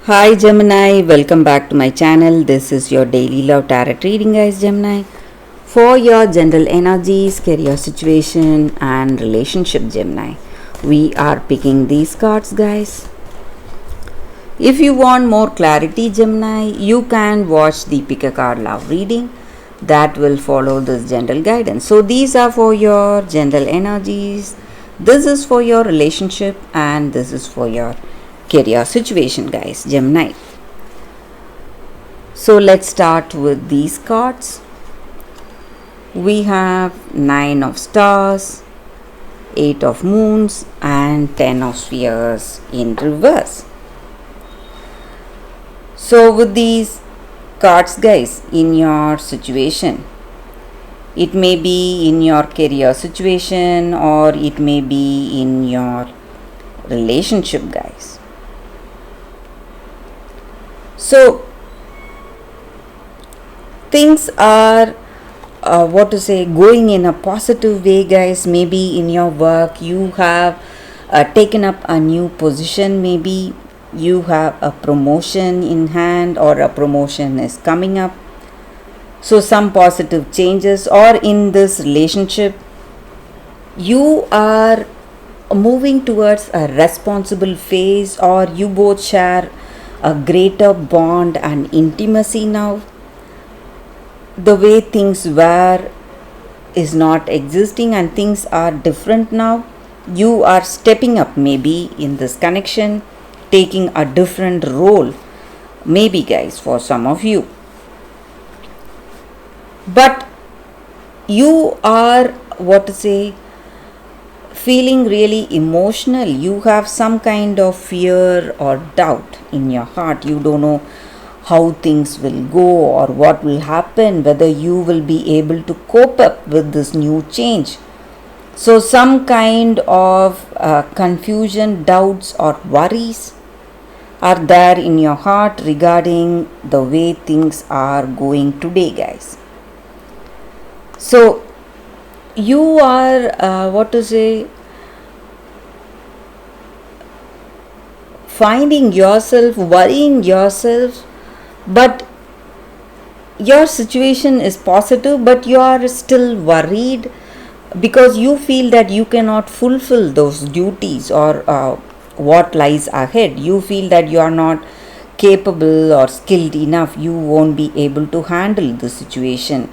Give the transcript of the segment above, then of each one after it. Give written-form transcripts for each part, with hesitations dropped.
Hi Gemini, welcome back to my channel. This is your daily love tarot reading, guys. Gemini, for your general energies, career situation, and relationship. Gemini, we are picking these cards, guys. If you want more clarity, Gemini, you can watch the pick a card love reading that will follow this general guidance. So these are for your general energies. This is for your relationship, and this is for your career situation, guys. Gemini. So let's start with these cards. We have 9 of stars, 8 of moons, and 10 of spheres in reverse. So with these cards, guys, in your situation, it may be in your career situation or it may be in your relationship, guys. So things are going in a positive way, guys. Maybe in your work you have taken up a new position, maybe you have a promotion in hand or a promotion is coming up. So some positive changes, or in this relationship you are moving towards a responsible phase, or you both share a greater bond and intimacy now. The way things were is not existing and things are different now. You are stepping up maybe in this connection, taking a different role, maybe, guys, for some of you. But you are feeling really emotional. You have some kind of fear or doubt in your heart. You don't know how things will go or what will happen, whether you will be able to cope up with this new change. So some kind of confusion, doubts or worries are there in your heart regarding the way things are going today, guys. So you are finding yourself, worrying yourself, but your situation is positive, but you are still worried because you feel that you cannot fulfill those duties or what lies ahead. You feel that you are not capable or skilled enough. You won't be able to handle the situation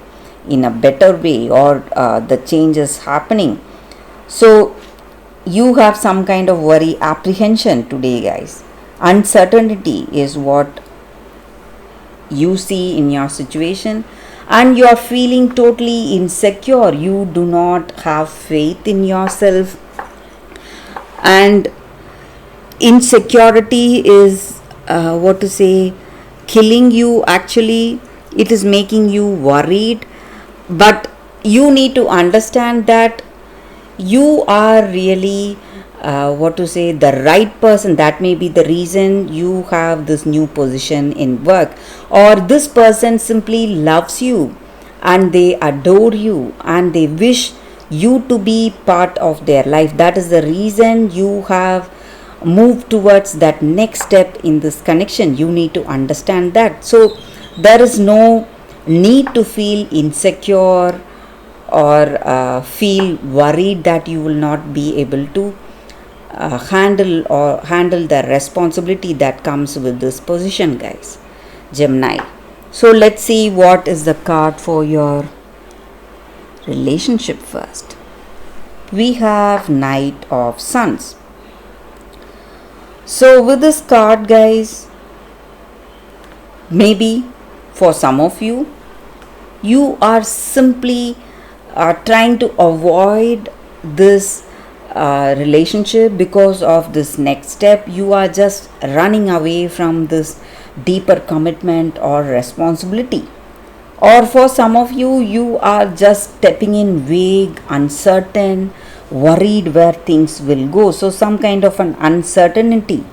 in a better way, or the changes happening. So you have some kind of worry, apprehension today, guys. Uncertainty is what you see in your situation, and you are feeling totally insecure. You do not have faith in yourself, and insecurity is killing you. Actually, it is making you worried, but you need to understand that you are really the right person. That may be the reason you have this new position in work, or this person simply loves you and they adore you and they wish you to be part of their life. That is the reason you have moved towards that next step in this connection. You need to understand that. So there is no need to feel insecure or feel worried that you will not be able to handle the responsibility that comes with this position, guys. Gemini. So let's see what is the card for your relationship first. We have Knight of Sons. So with this card, guys, maybe for some of you, you are simply trying to avoid this relationship because of this next step. You are just running away from this deeper commitment or responsibility. Or for some of you, you are just stepping in vague, uncertain, worried where things will go. So some kind of an uncertainty.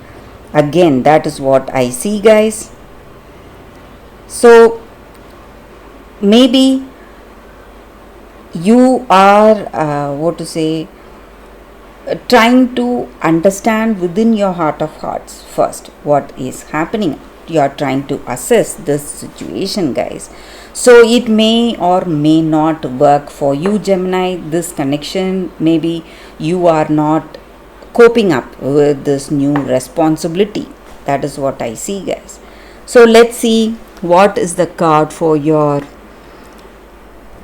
Again, that is what I see, guys. So maybe you are trying to understand within your heart of hearts first what is happening. You are trying to assess this situation, guys. So it may or may not work for you, Gemini. This connection, maybe you are not coping up with this new responsibility. That is what I see, guys. So let's see what is the card for your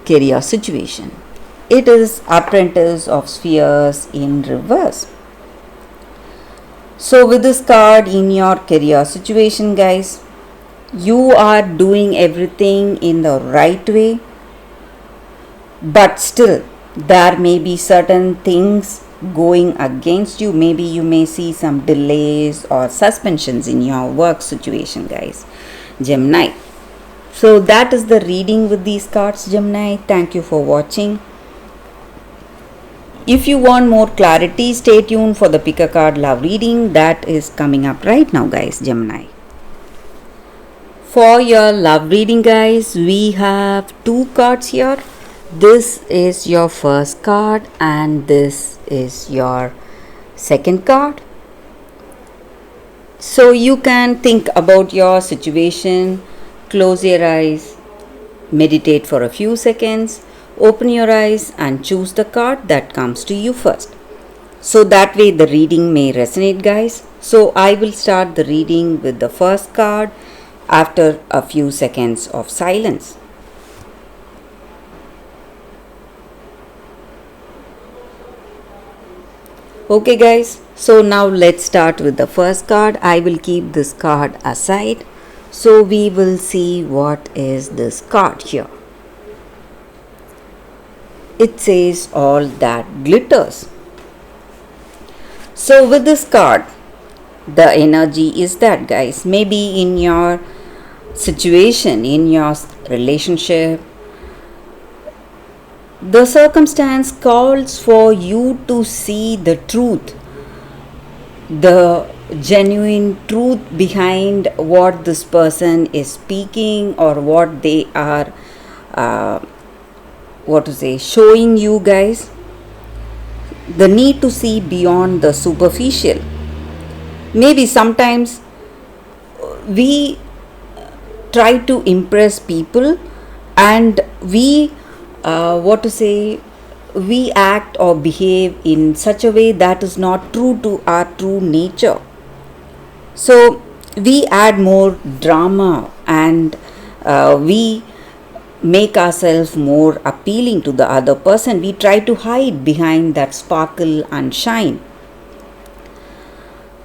career situation. It is Apprentice of Spheres in reverse. So with this card in your career situation, guys, you are doing everything in the right way, but still there may be certain things going against you. Maybe you may see some delays or suspensions in your work situation, guys, Gemini. So that is the reading with these cards, Gemini. Thank you for watching. If you want more clarity, stay tuned for the pick a card love reading that is coming up right now, guys, Gemini. For your love reading, guys, we have 2 cards here. This is your first card and this is your second card. So you can think about your situation, close your eyes, meditate for a few seconds, open your eyes and choose the card that comes to you first. So that way the reading may resonate, guys. So I will start the reading with the first card after a few seconds of silence. Okay, guys, so now let's start with the first card. I will keep this card aside. So we will see what is this card here. It says all that glitters. So with this card, the energy is that, guys, maybe in your situation, in your relationship, the circumstance calls for you to see the truth, the genuine truth behind what this person is speaking or what they are showing you, guys. The need to see beyond the superficial. Maybe sometimes we try to impress people and we we act or behave in such a way that is not true to our true nature. So we add more drama and we make ourselves more appealing to the other person. We try to hide behind that sparkle and shine.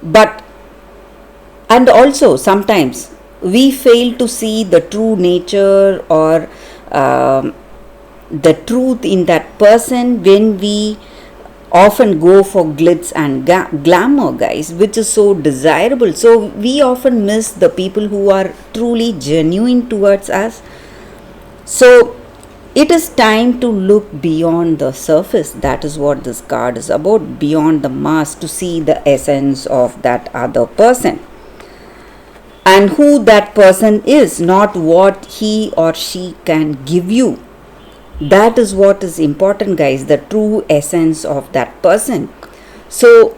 And also sometimes we fail to see the true nature or the truth in that person when we often go for glitz and glamour, guys, which is so desirable. So we often miss the people who are truly genuine towards us. So it is time to look beyond the surface. That is what this card is about, beyond the mask, to see the essence of that other person and who that person is, not what he or she can give you. That is what is important, guys, the true essence of that person. So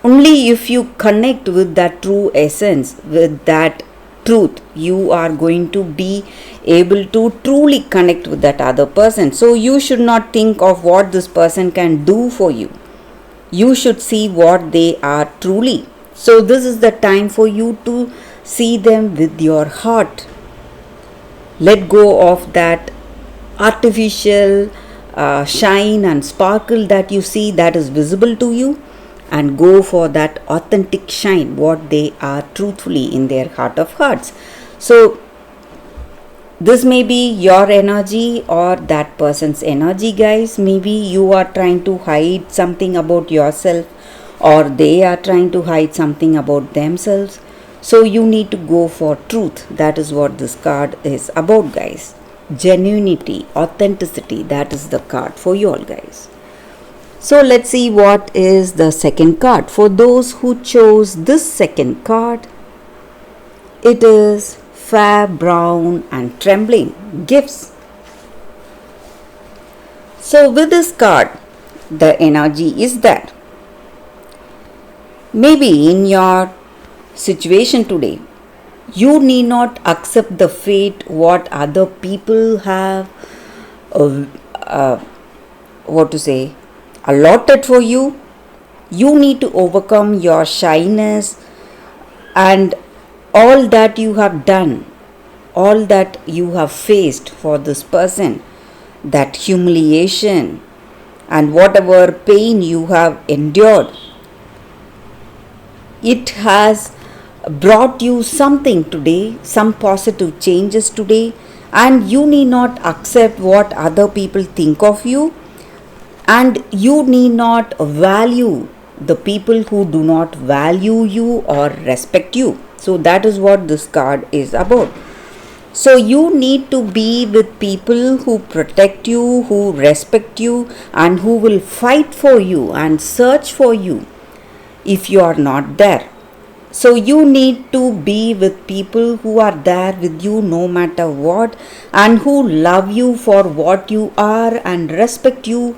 only if you connect with that true essence, with that truth, you are going to be able to truly connect with that other person. So you should not think of what this person can do for you. You should see what they are truly. So this is the time for you to see them with your heart. Let go of that artificial shine and sparkle that you see that is visible to you, and go for that authentic shine, what they are truthfully in their heart of hearts. So this may be your energy or that person's energy, guys. Maybe you are trying to hide something about yourself or they are trying to hide something about themselves. So you need to go for truth. That is what this card is about, guys. Genuinity, authenticity, that is the card for you all, guys. So let's see what is the second card. For those who chose this second card, it is Fair, Brown and Trembling, Gifts. So with this card, the energy is there. Maybe in your situation today, you need not accept the fate what other people have uh, uh, what to say allotted for you. You need to overcome your shyness and all that you have done, all that you have faced for this person, that humiliation and whatever pain you have endured, it has brought you something today, some positive changes today, and you need not accept what other people think of you, and you need not value the people who do not value you or respect you. So that is what this card is about. So you need to be with people who protect you, who respect you, and who will fight for you and search for you if you are not there. So you need to be with people who are there with you no matter what, and who love you for what you are and respect you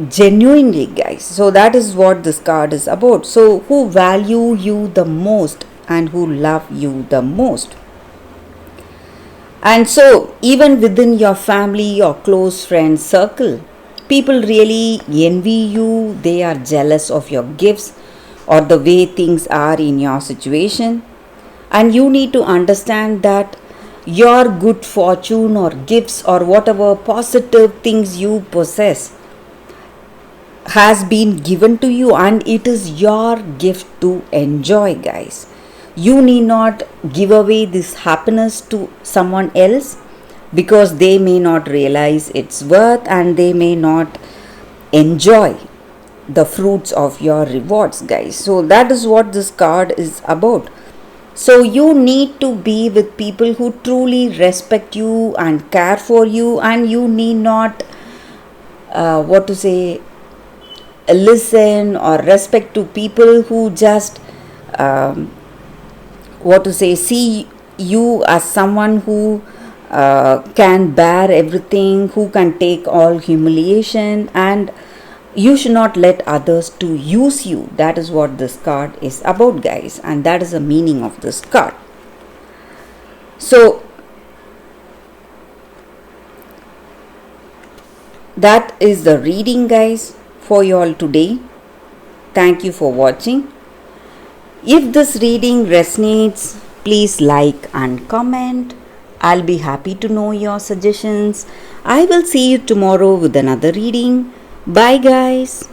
genuinely, guys. So that is what this card is about. So who value you the most and who love you the most. And so even within your family or close friend circle, people really envy you. They are jealous of your gifts or the way things are in your situation. And you need to understand that your good fortune or gifts or whatever positive things you possess has been given to you, and it is your gift to enjoy, guys. You need not give away this happiness to someone else, because they may not realize its worth and they may not enjoy the fruits of your rewards, guys. So that is what this card is about. So you need to be with people who truly respect you and care for you, and you need not listen or respect to people who just see you as someone who can bear everything, who can take all humiliation, and you should not let others to use you. That is what this card is about, guys, and that is the meaning of this card. So that is the reading, guys, for you all today. Thank you for watching. If this reading resonates, please like and comment. I'll be happy to know your suggestions. I will see you tomorrow with another reading. Bye, guys.